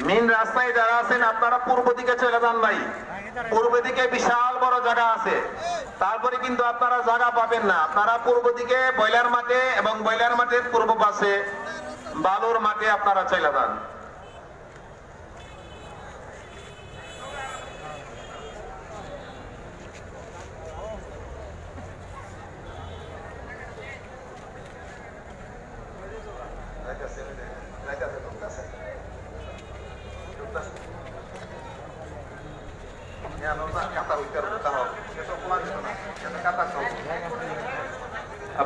Main রাস্তায় যারা আছেন আপনারা পূর্ব দিকে চলে যান ভাই। পূর্ব দিকে বিশাল বড় জায়গা আছে, তারপরে কিন্তু আপনারা জায়গা পাবেন না। আপনারা পূর্ব দিকে বয়লার মাঠে এবং বয়লার মাঠের পূর্ব পাশে বালুর মাঠে আপনারা চলে যান।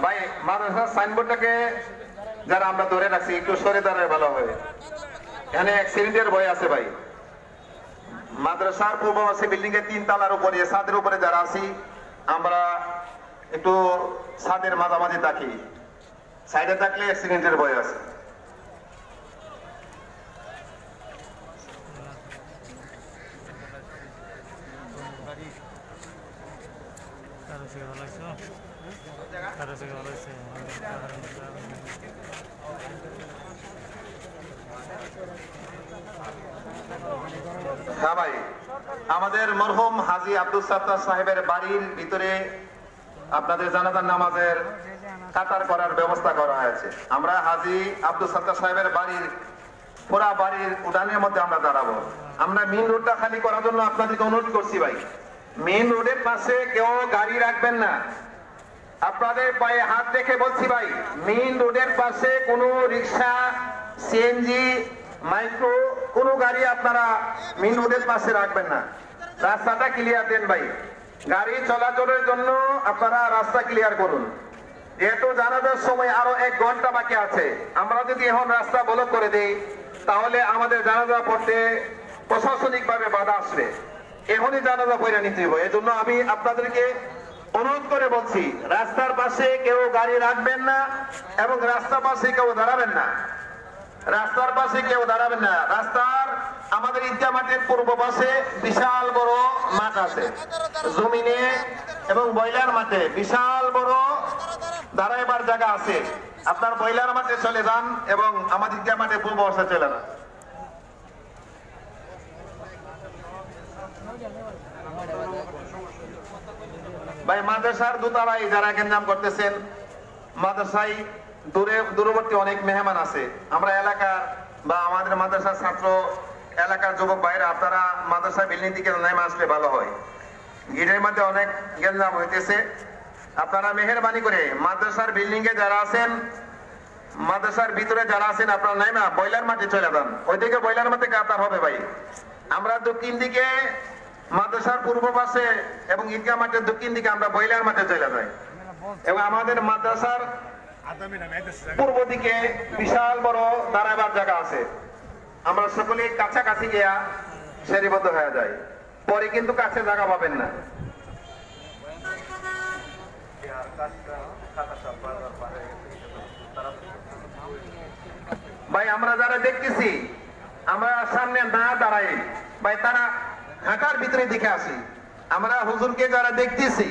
ভাই মাদ্রাসার সাইনবোর্ডটাকে যারা আমরা ধরে রাখছি একটু সরে দাঁড়ায় ভালো হবে, এখানে অ্যাক্সিডেন্টের ভয় আছে ভাই। মাদ্রাসার পূর্ব পাশে বিল্ডিং এর 3 তলার উপরে ছাদের উপরে যারা আছি আমরা একটু ছাদের মাঝামাঝি থাকি, সাইডে থাকলে অ্যাক্সিডেন্টের ভয় আছে। হ্যাঁ ভাই, আমাদের মরহুম হাজী আব্দুল সাত্তার সাহেবের বাড়ির ভিতরে আপনাদের জানাজার নামাজের কাতার করার ব্যবস্থা করা হয়েছে। আমরা হাজী আব্দুল সাত্তার সাহেবের বাড়ির পুরা বাড়ির উঠানের মধ্যে আমরা দাঁড়াবো। আমরা মেইন রোডটা খালি করার জন্য আপনাদেরকে অনুরোধ করছি ভাই, মেইন রোডের পাশে কেউ গাড়ি রাখবেন না। আপনাদের পায়ে হাত রেখে বলছি ভাই, মেইন রোডের পাশে কোনো রিক্সা, সিএনজি, মাইক্রো কোনো গাড়ি আপনারা মেইন রোডের পাশে রাখবেন না। রাস্তাটা ক্লিয়ার দেন ভাই, গাড়ি চলাচলের জন্য আপনারা রাস্তা ক্লিয়ার করুন। যেহেতু জানাজার সময় আরো 1 ঘন্টা বাকি আছে, আমরা যদি এখন রাস্তা ব্লক করে দেই তাহলে আমাদের জানাজা পড়তে প্রশাসনিক ভাবে বাধা আসবে। এখনই জানাজা পড়ে নিতে হবে। এই জন্য আমি আপনাদেরকে অনুরোধ করে বলছি, রাস্তার পাশে কেউ গাড়ি রাখবেন না এবং রাস্তার পাশে কেউ দাঁড়াবেন না। রাস্তার পাশে কেউ দাঁড়াবেন না। রাস্তার আমাদের ঈদগাহ মাঠের পূর্ব পাশে বিশাল বড় মাঠ আছে, জমিনে এবং বয়লার মাঠে বিশাল বড় দাঁড়াইবার জায়গা আছে। আপনার বয়লার মাঠে চলে যান এবং আমাদের ঈদগাহ মাঠের পূর্ব পাশে চলে যান। ভাই মাদ্রাসার দোতলায় যারা গ্যাঞ্জাম করতেছেন, মাদ্রাসায় দূরবর্তী অনেক মেহমান আছে। আমরা এলাকার বা আমাদের মাদ্রাসার ছাত্র এলাকার যুবক ভাইরা আপনারা মাদ্রাসা বিল্ডিং থেকে নেমে আসলে ভালো হয়। গেটের মধ্যে অনেক গ্যাঞ্জাম হইতেছে, আপনারা মেহেরবানি করে মাদ্রাসার বিল্ডিং এ যারা আছেন, মাদ্রাসার ভিতরে যারা আছেন আপনারা নেমে বয়লার মাঠে চলে যান। ওইদিকে বয়লার মাঠে কাতার হবে ভাই। আমরা দক্ষিণ দিকে মাদ্রাসার পূর্ব পাশে এবং ঈদগাহ মাঠের দক্ষিণ দিকে আমরা বয়লার মাঠে চলে যাই এবং আমাদের মাদ্রাসার পূর্ব দিকে বিশাল বড় দাঁড়াবার জায়গা আছে। আমরা সকলে কাছাকাছি গিয়া সারিবদ্ধ হয়ে যায়, পরে কিন্তু কাছে জায়গা পাবেন না। ভাই আমরা যারা দেখতেছি আমরা সামনে না দাঁড়াই ভাই, তারা হাঁটার ভিতরে দেখে আসি। আমরা হুজুরকে যারা দেখতেছি,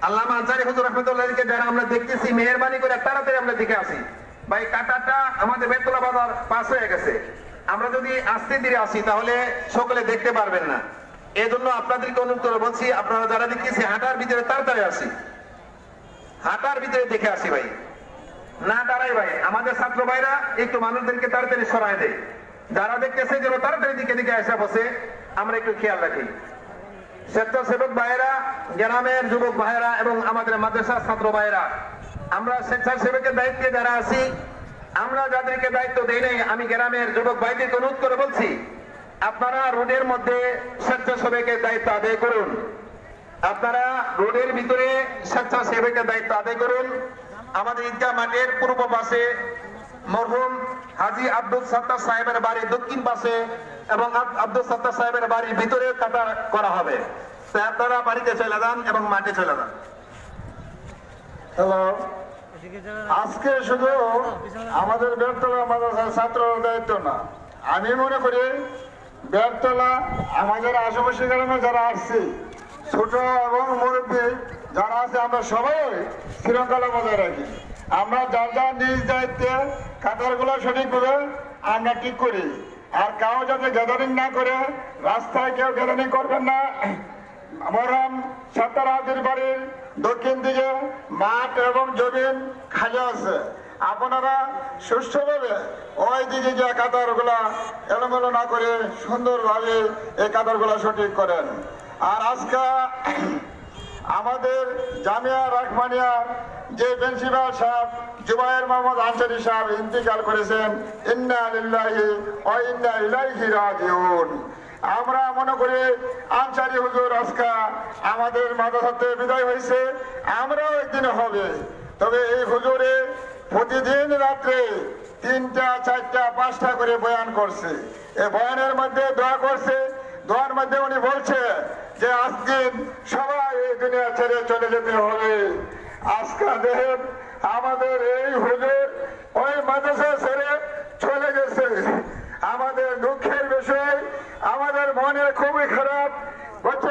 আল্লামা আনসারী হুজুর রাহমাতুল্লাহকে যারা আমরা দেখতেছি, মেহেরবানি করে তাড়াতাড়ি আমরা দেখে আসি ভাই। কাটারটা আমাদের বেতলা বাজার পাস হয়ে গেছে, আমরা যদি আস্তে ধীরে আসি তাহলে সকলে দেখতে পারবেন না। এই জন্য আপনাদেরকে অনুরোধ করে বলছি, আপনারা যারা দেখতেছি হাঁটার ভিতরে তাড়াতাড়ি আসি, হাঁটার ভিতরে দেখে আসি ভাই, না দাঁড়াই ভাই। আমাদের ছাত্র ভাইরা একটু মানুষদেরকে তাড়াতাড়ি সরাই দেয়, যারা দেখতেছে যেন তাড়াতাড়ি দিকে দিকে আসা বসে, আমরা একটু খেয়াল রাখি। স্বেচ্ছাসেবক ভাইরা, গ্রামের যুবক ভাইরা এবং আমাদের মাদ্রাসার ছাত্র ভাইরা, আমরা স্বেচ্ছাসেবকের দায়িত্বে যারা আছি, আমরা যাদেরকে দায়িত্ব দেই নাই, আমি গ্রামের যুবক ভাইদেরকে অনুরোধ করে বলছি, আপনারা রোডের মধ্যে স্বেচ্ছাসেবকের দায়িত্ব আদায় করুন। আপনারা রোডের ভিতরে স্বেচ্ছাসেবকের দায়িত্ব আদায় করুন। আমাদের ঈদগাহ মাঠের পূর্ব পাশে মরহুম হাজী আব্দুল সাত্তার সাহেবের বাড়ির দক্ষিণ পাশে এবং আব্দুল সাত্তার সাহেবের বাড়ির ভিতরে কাটা করা হবে। তাই আপনারা বাড়িতে চলে যান এবং মাঠে চলে যান। হ্যালো, আজকে শুধু আমাদের বেরতলা মাদ্রাসার ছাত্রর দায়িত্ব না, আমি মনে করি বেরতলা আমাদের আশেপাশে গ্রামে যারা আসছে, ছোট এবং মুরব্বী যারা আছে, আমরা সবাই শৃঙ্খলা বজায় রাখি। আমরা যার যার নিজ দায়িত্বে কাতারগুলো সঠিকভাবে আমরা ঠিক করি। আর কাউ যাতে গ্যাদারিং না করে, রাস্তায় কেউ গ্যাদারিং করবেন না। মরহম সত্তার হাজির বাড়ির দক্ষিণ দিকে মাঠ এবং জমিন খালি আছে, আপনারা সুষ্ঠুভাবে ওই দিকে যে কাতারগুলা এলোমেলো না করে সুন্দরভাবে এই কাতারগুলা সঠিক করেন। আর আজকে আমাদের জামিয়া রহমানিয়ার যে প্রিন্সিপাল সাহেব জুবায়ের মোহাম্মদ আনসারী সাহেব ইন্তিকাল করেছেন, ইন্না লিল্লাহি ওয়া ইন্না ইলাইহি রাজিউন। আমরা মনে করি আনসারী হুজুর আজকে আমাদের মাদ্রাসাতে বিদায় হয়েছে, আমরাও একদিন হবে। তবে এই হুজুরে প্রতিদিন রাত্রে 3টা 4টা 5টা করে বয়ান করছে। এই বয়ানের মধ্যে দোয়া করছে, দোয়ার মধ্যে উনি বলছে যে আজদিন সবাই এই দুনিয়া ছেড়ে চলে যেতে হবে। আজকে দেখেন আমাদের এই হুজুর ওই মাদ্রাসা ছেড়ে চলে গেছে। আমাদের দুঃখের বিষয়, আমাদের মনে খুবই খারাপ হচ্ছে।